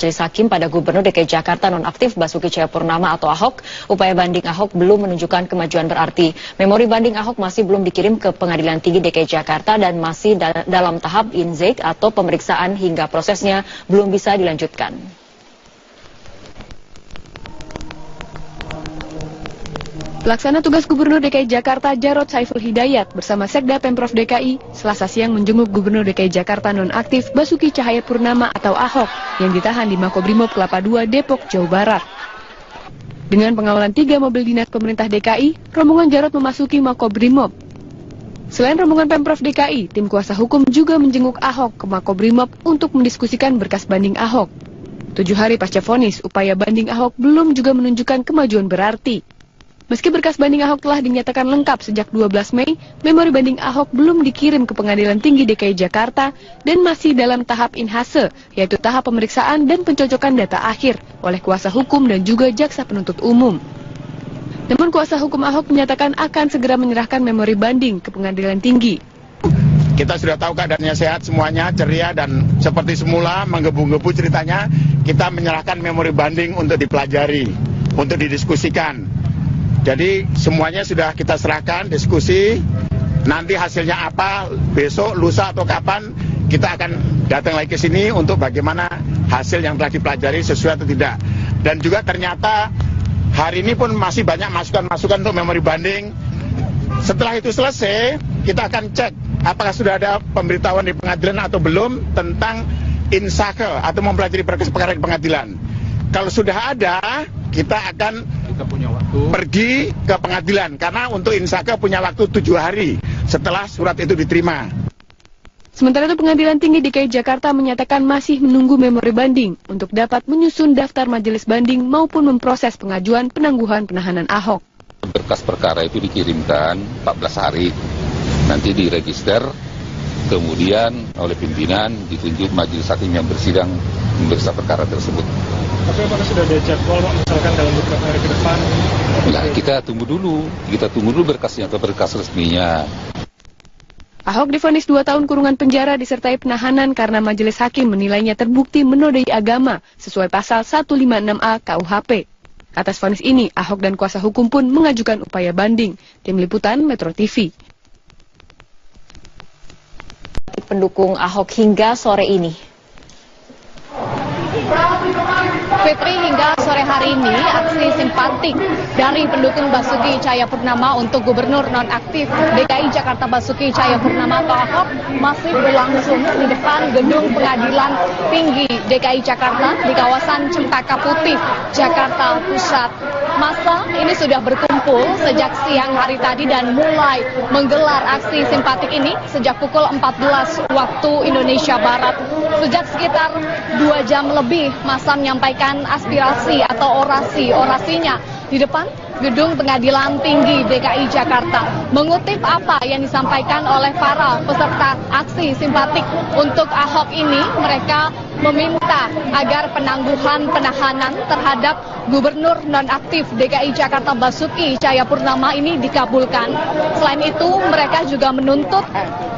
Majelis Hakim pada Gubernur DKI Jakarta nonaktif Basuki Cahayapurnama atau Ahok. Upaya banding Ahok belum menunjukkan kemajuan berarti. Memori banding Ahok masih belum dikirim ke Pengadilan Tinggi DKI Jakarta dan masih dalam tahap inzek atau pemeriksaan hingga prosesnya belum bisa dilanjutkan. Pelaksana tugas Gubernur DKI Jakarta Jarod Saiful Hidayat bersama Sekda Pemprov DKI Selasa siang menjenguk Gubernur DKI Jakarta nonaktif Basuki Cahayapurnama atau Ahok yang ditahan di Makobrimob Kelapa II, Depok, Jawa Barat. Dengan pengawalan 3 mobil dinas pemerintah DKI, rombongan Jarod memasuki Makobrimob. Selain rombongan Pemprov DKI, tim kuasa hukum juga menjenguk Ahok ke Makobrimob untuk mendiskusikan berkas banding Ahok. 7 hari pasca vonis, upaya banding Ahok belum juga menunjukkan kemajuan berarti. Meski berkas banding Ahok telah dinyatakan lengkap sejak 12 Mei, memori banding Ahok belum dikirim ke Pengadilan Tinggi DKI Jakarta dan masih dalam tahap inhase, yaitu tahap pemeriksaan dan pencocokan data akhir oleh kuasa hukum dan juga jaksa penuntut umum. Namun kuasa hukum Ahok menyatakan akan segera menyerahkan memori banding ke Pengadilan Tinggi. Kita sudah tahu keadaannya sehat semuanya, ceria dan seperti semula menggebu-gebu ceritanya, kita menyerahkan memori banding untuk dipelajari, untuk didiskusikan. Jadi semuanya sudah kita serahkan, diskusi, nanti hasilnya apa, besok, lusa atau kapan, kita akan datang lagi ke sini untuk bagaimana hasil yang telah dipelajari sesuai atau tidak. Dan juga ternyata hari ini pun masih banyak masukan-masukan untuk memori banding. Setelah itu selesai, kita akan cek apakah sudah ada pemberitahuan di pengadilan atau belum tentang insake atau mempelajari berkas perkara di pengadilan. Kalau sudah ada, kita akan pergi ke pengadilan karena untuk insake punya waktu 7 hari setelah surat itu diterima. Sementara itu Pengadilan Tinggi DKI Jakarta menyatakan masih menunggu memori banding untuk dapat menyusun daftar majelis banding maupun memproses pengajuan penangguhan penahanan Ahok. Berkas perkara itu dikirimkan 14 hari, nanti diregister, kemudian oleh pimpinan ditunjuk majelis hakim yang bersidang memeriksa perkara tersebut. Tapi apakah sudah ada jadwal misalkan dalam beberapa hari ke depan? Nah, kita tunggu dulu berkasnya atau berkas resminya. Ahok divonis 2 tahun kurungan penjara disertai penahanan karena majelis hakim menilainya terbukti menodai agama sesuai pasal 156A KUHP. Atas vonis ini, Ahok dan kuasa hukum pun mengajukan upaya banding. Tim Liputan Metro TV. Pendukung Ahok hingga sore ini. Fitri, hingga sore hari ini aksi simpatik dari pendukung Basuki Cahayapurnama untuk Gubernur nonaktif DKI Jakarta Basuki Cahayapurnama atau Ahok masih berlangsung di depan Gedung Pengadilan Tinggi DKI Jakarta di kawasan Cempaka Putih, Jakarta Pusat. Massa ini sudah berkumpul sejak siang hari tadi dan mulai menggelar aksi simpatik ini sejak pukul 14 waktu Indonesia Barat. Sejak sekitar 2 jam lebih massa menyampaikan aspirasi atau orasinya di depan Gedung Pengadilan Tinggi DKI Jakarta. Mengutip apa yang disampaikan oleh para peserta aksi simpatik untuk Ahok ini, mereka meminta agar penangguhan penahanan terhadap Gubernur nonaktif DKI Jakarta Basuki Cahayapurnama ini dikabulkan. Selain itu, mereka juga menuntut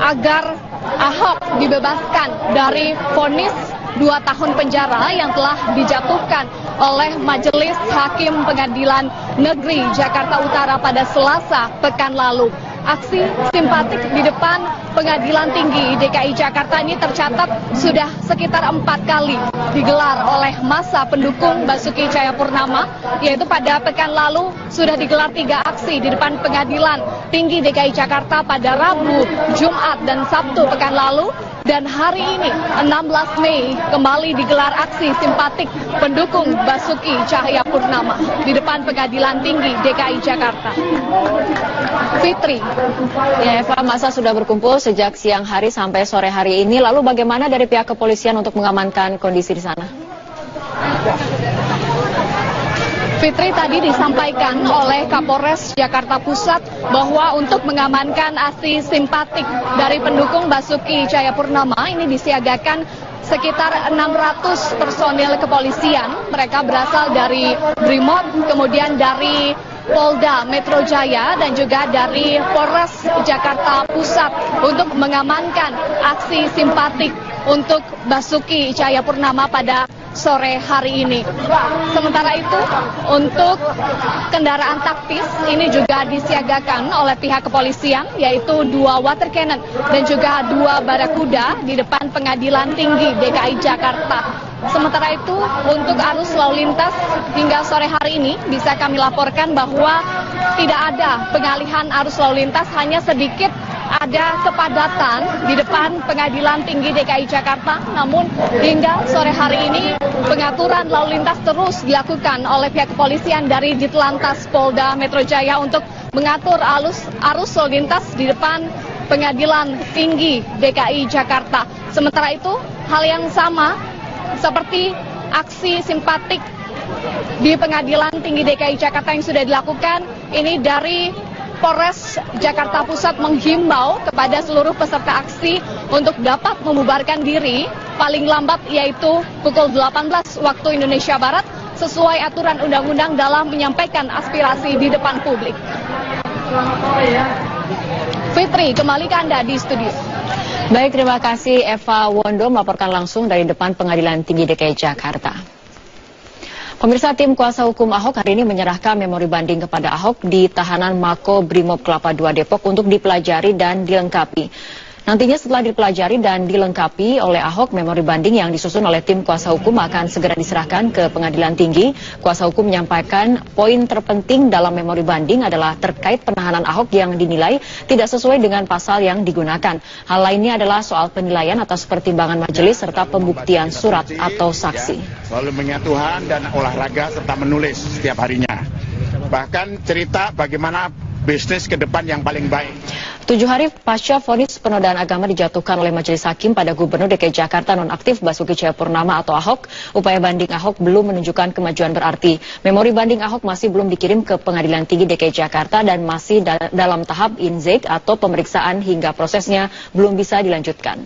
agar Ahok dibebaskan dari vonis 2 tahun penjara yang telah dijatuhkan oleh Majelis Hakim Pengadilan Negeri Jakarta Utara pada Selasa pekan lalu. Aksi simpatik di depan Pengadilan Tinggi DKI Jakarta ini tercatat sudah sekitar 4 kali digelar oleh massa pendukung Basuki Cahayapurnama, yaitu pada pekan lalu sudah digelar 3 aksi di depan Pengadilan Tinggi DKI Jakarta pada Rabu, Jumat, dan Sabtu pekan lalu. Dan hari ini, 16 Mei, kembali digelar aksi simpatik pendukung Basuki Cahayapurnama di depan Pengadilan Tinggi DKI Jakarta. Fitri. Ya, Eva, massa sudah berkumpul sejak siang hari sampai sore hari ini. Lalu bagaimana dari pihak kepolisian untuk mengamankan kondisi di sana? Fitri, tadi disampaikan oleh Kapolres Jakarta Pusat bahwa untuk mengamankan aksi simpatik dari pendukung Basuki Cahayapurnama ini disiagakan sekitar 600 personil kepolisian. Mereka berasal dari Brimob, kemudian dari Polda Metro Jaya dan juga dari Polres Jakarta Pusat untuk mengamankan aksi simpatik untuk Basuki Cahayapurnama pada sore hari ini. Sementara itu, untuk kendaraan taktis ini juga disiagakan oleh pihak kepolisian, yaitu 2 water cannon dan juga 2 barakuda di depan Pengadilan Tinggi DKI Jakarta. Sementara itu, untuk arus lalu lintas hingga sore hari ini bisa kami laporkan bahwa tidak ada pengalihan arus lalu lintas, hanya sedikit ada kepadatan di depan Pengadilan Tinggi DKI Jakarta. Namun hingga sore hari ini pengaturan lalu lintas terus dilakukan oleh pihak kepolisian dari Ditlantas Polda Metro Jaya untuk mengatur arus lalu lintas di depan Pengadilan Tinggi DKI Jakarta. Sementara itu, hal yang sama seperti aksi simpatik di Pengadilan Tinggi DKI Jakarta yang sudah dilakukan, ini dari Polres Jakarta Pusat menghimbau kepada seluruh peserta aksi untuk dapat membubarkan diri paling lambat yaitu pukul 18 waktu Indonesia Barat sesuai aturan undang-undang dalam menyampaikan aspirasi di depan publik. Fitri, kembali ke Anda di studio. Baik, terima kasih Eva Wondo melaporkan langsung dari depan Pengadilan Tinggi DKI Jakarta. Pemirsa, tim kuasa hukum Ahok hari ini menyerahkan memori banding kepada Ahok di tahanan Mako Brimob Kelapa II Depok untuk dipelajari dan dilengkapi. Nantinya setelah dipelajari dan dilengkapi oleh Ahok, memori banding yang disusun oleh tim kuasa hukum akan segera diserahkan ke Pengadilan Tinggi. Kuasa hukum menyampaikan poin terpenting dalam memori banding adalah terkait penahanan Ahok yang dinilai tidak sesuai dengan pasal yang digunakan. Hal lainnya adalah soal penilaian atas pertimbangan majelis serta pembuktian surat atau saksi. Selalu mengingat Tuhan dan olahraga serta menulis setiap harinya. Bahkan cerita bagaimana bisnis ke depan yang paling baik. 7 hari pasca vonis penodaan agama dijatuhkan oleh Majelis Hakim pada Gubernur DKI Jakarta nonaktif Basuki Cahayapurnama atau Ahok, upaya banding Ahok belum menunjukkan kemajuan berarti. Memori banding Ahok masih belum dikirim ke Pengadilan Tinggi DKI Jakarta dan masih dalam tahap inzek atau pemeriksaan hingga prosesnya belum bisa dilanjutkan.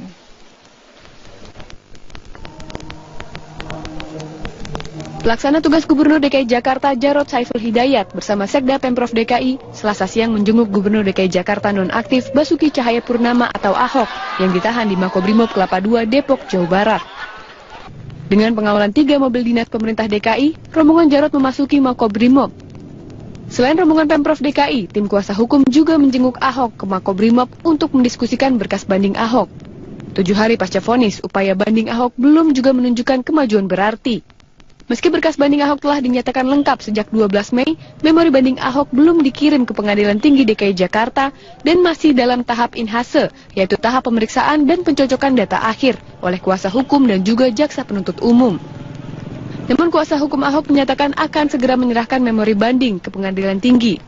Pelaksana tugas Gubernur DKI Jakarta Jarod Saiful Hidayat bersama Sekda Pemprov DKI Selasa siang menjenguk Gubernur DKI Jakarta nonaktif Basuki Cahayapurnama atau Ahok yang ditahan di Makobrimob Kelapa II Depok, Jawa Barat. Dengan pengawalan 3 mobil dinas pemerintah DKI, rombongan Jarod memasuki Makobrimob. Selain rombongan Pemprov DKI, tim kuasa hukum juga menjenguk Ahok ke Makobrimob untuk mendiskusikan berkas banding Ahok. 7 hari pasca vonis, upaya banding Ahok belum juga menunjukkan kemajuan berarti. Meski berkas banding Ahok telah dinyatakan lengkap sejak 12 Mei, memori banding Ahok belum dikirim ke Pengadilan Tinggi DKI Jakarta dan masih dalam tahap inhase, yaitu tahap pemeriksaan dan pencocokan data akhir oleh kuasa hukum dan juga jaksa penuntut umum. Namun kuasa hukum Ahok menyatakan akan segera menyerahkan memori banding ke Pengadilan Tinggi.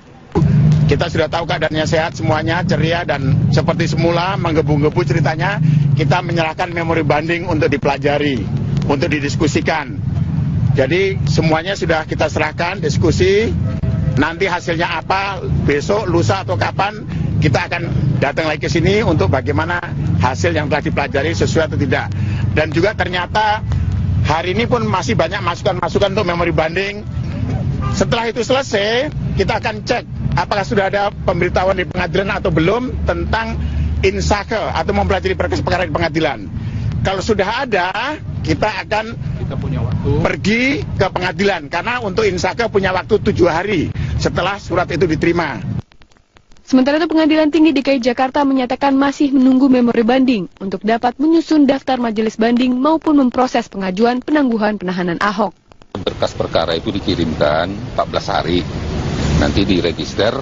Kita sudah tahu keadaannya sehat semuanya, ceria dan seperti semula menggebu-gebu ceritanya. Kita menyerahkan memori banding untuk dipelajari, untuk didiskusikan. Jadi semuanya sudah kita serahkan, diskusi, nanti hasilnya apa, besok, lusa atau kapan, kita akan datang lagi ke sini untuk bagaimana hasil yang telah dipelajari sesuai atau tidak. Dan juga ternyata hari ini pun masih banyak masukan-masukan untuk memori banding. Setelah itu selesai, kita akan cek apakah sudah ada pemberitahuan di pengadilan atau belum tentang insake atau mempelajari berkas perkara di pengadilan. Kalau sudah ada, kita akan pergi ke pengadilan karena untuk insake punya waktu 7 hari setelah surat itu diterima. Sementara itu Pengadilan Tinggi DKI Jakarta menyatakan masih menunggu memori banding untuk dapat menyusun daftar majelis banding maupun memproses pengajuan penangguhan penahanan Ahok. Berkas perkara itu dikirimkan 14 hari, nanti diregister,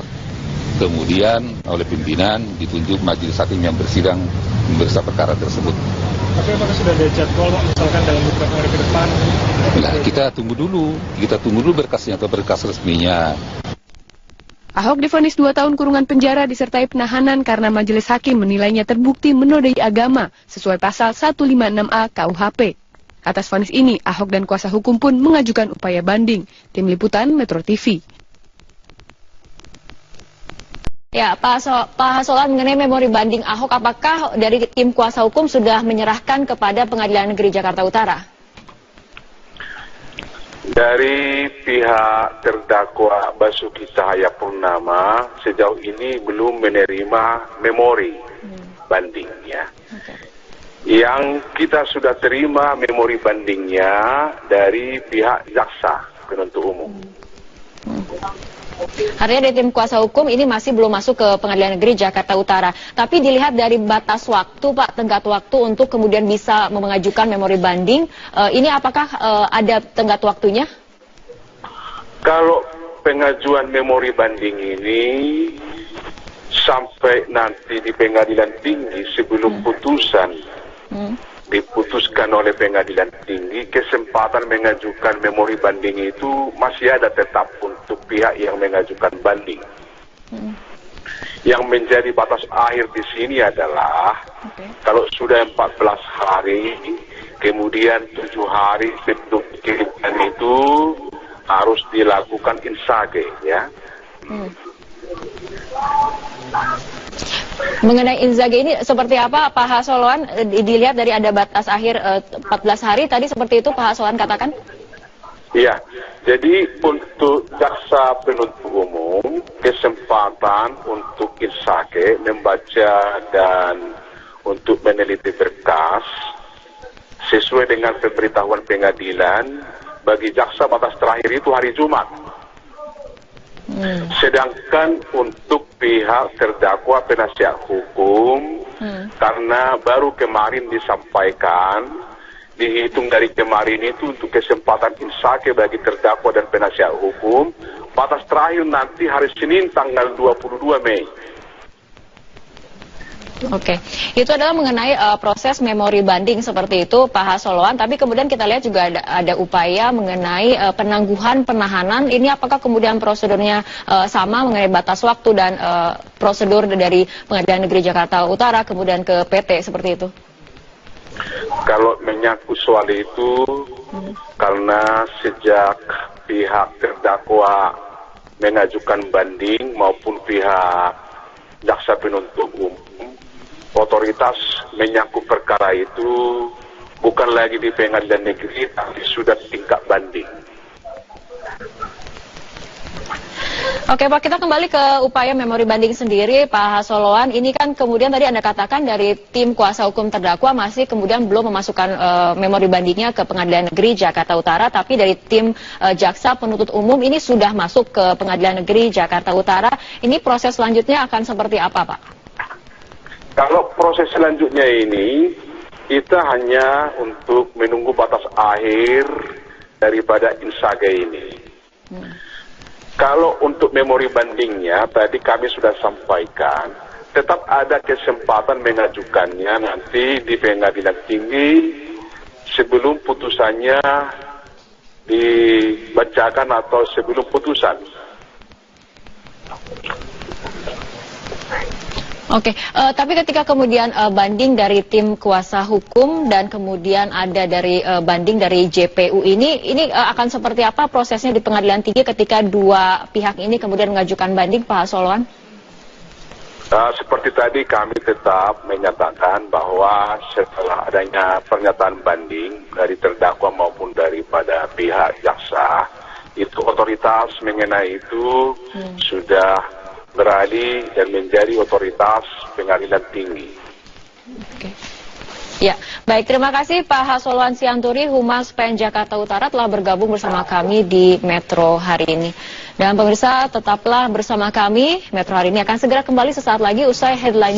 kemudian oleh pimpinan ditunjuk majelis hakim yang bersidang memeriksa perkara tersebut. Tapi apakah sudah ada jadwal misalkan dalam beberapa hari ke depan? Nah, kita tunggu dulu berkasnya atau berkas resminya. Ahok divonis 2 tahun kurungan penjara disertai penahanan karena majelis hakim menilainya terbukti menodai agama sesuai pasal 156A KUHP. Atas vonis ini, Ahok dan kuasa hukum pun mengajukan upaya banding. Tim Liputan Metro TV. Ya, Pak Hasolan, mengenai memori banding Ahok, apakah dari tim kuasa hukum sudah menyerahkan kepada Pengadilan Negeri Jakarta Utara? Dari pihak terdakwa Basuki Cahayapurnama sejauh ini belum menerima memori banding ya. yang kita sudah terima memori bandingnya dari pihak jaksa penuntut umum. Artinya dari tim kuasa hukum ini masih belum masuk ke Pengadilan Negeri Jakarta Utara. Tapi dilihat dari batas waktu, Pak, tenggat waktu untuk kemudian bisa mengajukan memori banding, ini apakah ada tenggat waktunya? Kalau pengajuan memori banding ini sampai nanti di Pengadilan Tinggi sebelum putusan diputuskan oleh Pengadilan Tinggi, kesempatan mengajukan memori banding itu masih ada tetap untuk pihak yang mengajukan banding. Yang menjadi batas akhir di sini adalah kalau sudah 14 hari, kemudian 7 hari sebelum dikirimkan itu harus dilakukan insage, ya. Mengenai insage ini seperti apa, Pak Hasoloan? Dilihat dari ada batas akhir 14 hari tadi, seperti itu Pak Hasoloan katakan? Iya, jadi untuk jaksa penuntut umum kesempatan untuk insage, membaca dan untuk meneliti berkas sesuai dengan pemberitahuan pengadilan. Bagi jaksa batas terakhir itu hari Jumat. Sedangkan untuk pihak terdakwa penasihat hukum, karena baru kemarin disampaikan, dihitung dari kemarin itu untuk kesempatan insake bagi terdakwa dan penasihat hukum, batas terakhir nanti hari Senin tanggal 22 Mei. Oke, itu adalah mengenai proses memori banding seperti itu Pak Hasoloan. Tapi kemudian kita lihat juga ada upaya mengenai penangguhan penahanan. Ini apakah kemudian prosedurnya sama mengenai batas waktu dan prosedur dari Pengadilan Negeri Jakarta Utara kemudian ke PT seperti itu? Kalau menyangkut soal itu, karena sejak pihak terdakwa mengajukan banding maupun pihak jaksa penuntut umum, otoritas menyangkut perkara itu bukan lagi di Pengadilan Negeri, tapi sudah tingkat banding. Oke Pak, kita kembali ke upaya memori banding sendiri Pak Hasoloan. Ini kan kemudian tadi Anda katakan dari tim kuasa hukum terdakwa masih kemudian belum memasukkan memori bandingnya ke Pengadilan Negeri Jakarta Utara, tapi dari tim jaksa penuntut umum ini sudah masuk ke Pengadilan Negeri Jakarta Utara. Ini proses selanjutnya akan seperti apa Pak? Kalau proses selanjutnya ini, kita hanya untuk menunggu batas akhir daripada insage ini. Kalau untuk memori bandingnya, tadi kami sudah sampaikan, tetap ada kesempatan mengajukannya nanti di Pengadilan Tinggi sebelum putusannya dibacakan atau sebelum putusan. Oke, tapi ketika kemudian banding dari tim kuasa hukum dan kemudian ada dari banding dari JPU ini akan seperti apa prosesnya di Pengadilan Tinggi ketika dua pihak ini kemudian mengajukan banding, Pak Hasoloan? Seperti tadi kami tetap menyatakan bahwa setelah adanya pernyataan banding dari terdakwa maupun daripada pihak jaksa, itu otoritas mengenai itu sudah beralih dan menjadi otoritas Pengadilan Tinggi. Oke. Ya, baik, terima kasih Pak Hasoloan Sianturi, Humas PN Jakarta Utara telah bergabung bersama kami di Metro hari ini. Dan pemirsa tetaplah bersama kami, Metro hari ini akan segera kembali sesaat lagi usai headline